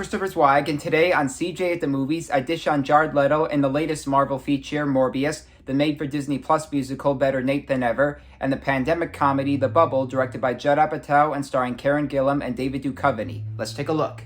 Christopher Zweig, and today on CJ at the Movies, I dish on Jared Leto in the latest Marvel feature, Morbius, the made-for-Disney Plus musical Better Nate Than Ever, and the pandemic comedy The Bubble, directed by Judd Apatow and starring Karen Gillan and David Duchovny. Let's take a look.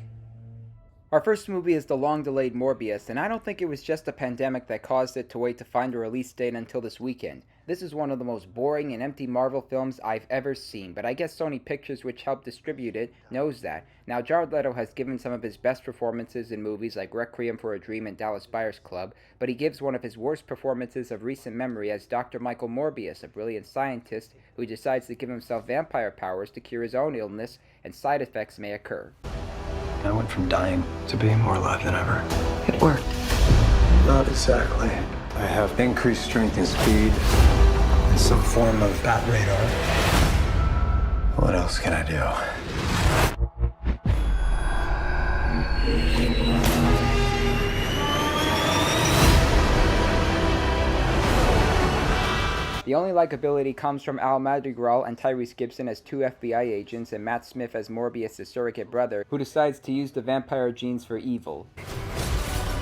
Our first movie is the long-delayed Morbius, and I don't think it was just the pandemic that caused it to wait to find a release date until this weekend. This is one of the most boring and empty Marvel films I've ever seen, but I guess Sony Pictures, which helped distribute it, knows that. Now, Jared Leto has given some of his best performances in movies like Requiem for a Dream and Dallas Buyers Club, but he gives one of his worst performances of recent memory as Dr. Michael Morbius, a brilliant scientist who decides to give himself vampire powers to cure his own illness, and side effects may occur. I went from dying to being more alive than ever. It worked. Not exactly. I have increased strength and speed and some form of bat radar. What else can I do? The only likability comes from Al Madrigal and Tyrese Gibson as two FBI agents and Matt Smith as Morbius' surrogate brother, who decides to use the vampire genes for evil.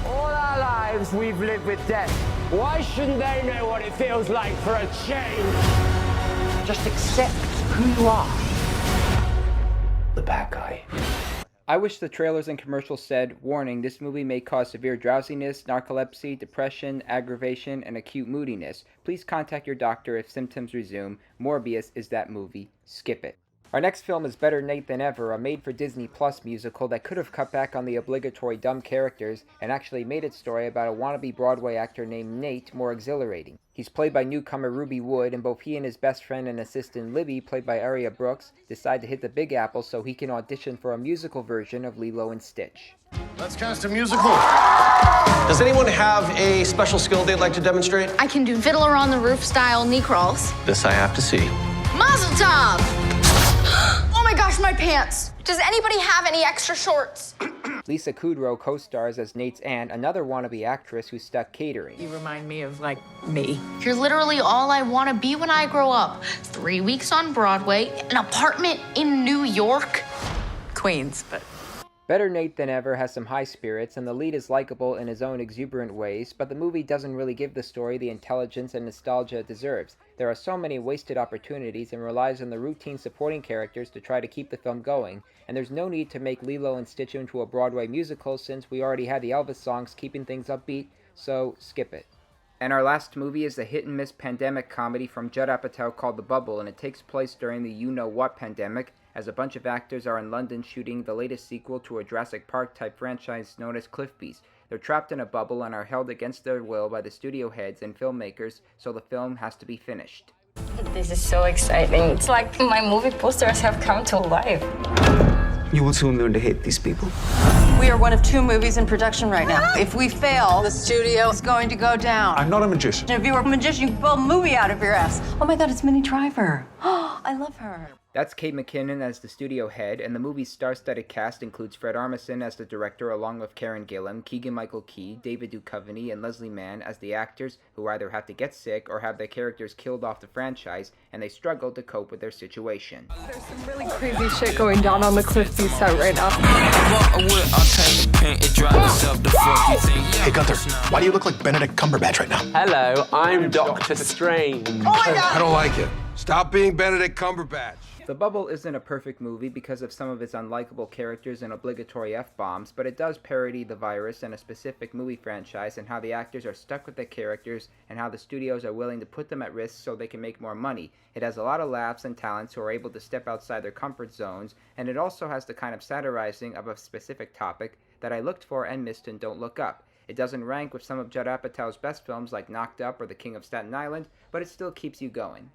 All our lives we've lived with death. Why shouldn't they know what it feels like for a change? Just accept who you are. The bad guy. I wish the trailers and commercials said, "Warning, this movie may cause severe drowsiness, narcolepsy, depression, aggravation, and acute moodiness. Please contact your doctor if symptoms resume. Morbius is that movie. Skip it." Our next film is Better Nate Than Ever, a made-for-Disney Plus musical that could have cut back on the obligatory dumb characters and actually made its story about a wannabe Broadway actor named Nate more exhilarating. He's played by newcomer Ruby Wood, and both he and his best friend and assistant Libby, played by Aria Brooks, decide to hit the Big Apple so he can audition for a musical version of Lilo and Stitch. Let's cast a musical. Does anyone have a special skill they'd like to demonstrate? I can do Fiddler on the Roof style knee crawls. This I have to see. Mazel tov! Oh my gosh, my pants! Does anybody have any extra shorts? Lisa Kudrow co-stars as Nate's aunt, another wannabe actress who's stuck catering. You remind me of, me. You're literally all I want to be when I grow up. 3 weeks on Broadway, an apartment in New York. Queens, but... Better Nate Than Ever has some high spirits, and the lead is likable in his own exuberant ways, but the movie doesn't really give the story the intelligence and nostalgia it deserves. There are so many wasted opportunities and relies on the routine supporting characters to try to keep the film going, and there's no need to make Lilo and Stitch into a Broadway musical since we already had the Elvis songs keeping things upbeat, so skip it. And our last movie is a hit-and-miss pandemic comedy from Judd Apatow called The Bubble, and it takes place during the you-know-what pandemic, as a bunch of actors are in London shooting the latest sequel to a Jurassic Park-type franchise known as Cliff-Beast. They're trapped in a bubble and are held against their will by the studio heads and filmmakers, so the film has to be finished. This is so exciting. It's like my movie posters have come to life. You will soon learn to hate these people. We are one of 2 movies in production right now. If we fail, the studio is going to go down. I'm not a magician. If you were a magician, you could pull a movie out of your ass. Oh my God, it's Minnie Driver. Oh, I love her. That's Kate McKinnon as the studio head, and the movie's star-studded cast includes Fred Armisen as the director along with Karen Gillan, Keegan-Michael Key, David Duchovny, and Leslie Mann as the actors who either have to get sick or have their characters killed off the franchise, and they struggle to cope with their situation. There's some really crazy shit going down on the Cliff-Beast set right now. Hey Gunther, why do you look like Benedict Cumberbatch right now? Hello, I'm Doctor Strange. Oh my God! I don't like it. Stop being Benedict Cumberbatch. The Bubble isn't a perfect movie because of some of its unlikable characters and obligatory F-bombs, but it does parody the virus and a specific movie franchise and how the actors are stuck with their characters and how the studios are willing to put them at risk so they can make more money. It has a lot of laughs and talents who are able to step outside their comfort zones, and it also has the kind of satirizing of a specific topic that I looked for and missed in Don't Look Up. It doesn't rank with some of Judd Apatow's best films like Knocked Up or The King of Staten Island, but it still keeps you going.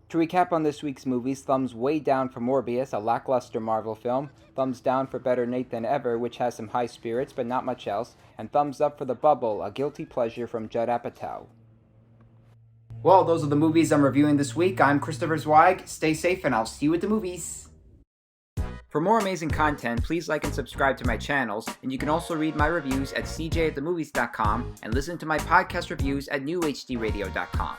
To recap on this week's movies, thumbs way down for Morbius, a lackluster Marvel film, thumbs down for Better Nate Than Ever, which has some high spirits but not much else, and thumbs up for The Bubble, a guilty pleasure from Judd Apatow. Well, those are the movies I'm reviewing this week. I'm Christopher Zweig. Stay safe, and I'll see you at the movies. For more amazing content, please like and subscribe to my channels, and you can also read my reviews at cjatthemovies.com and listen to my podcast reviews at newhdradio.com.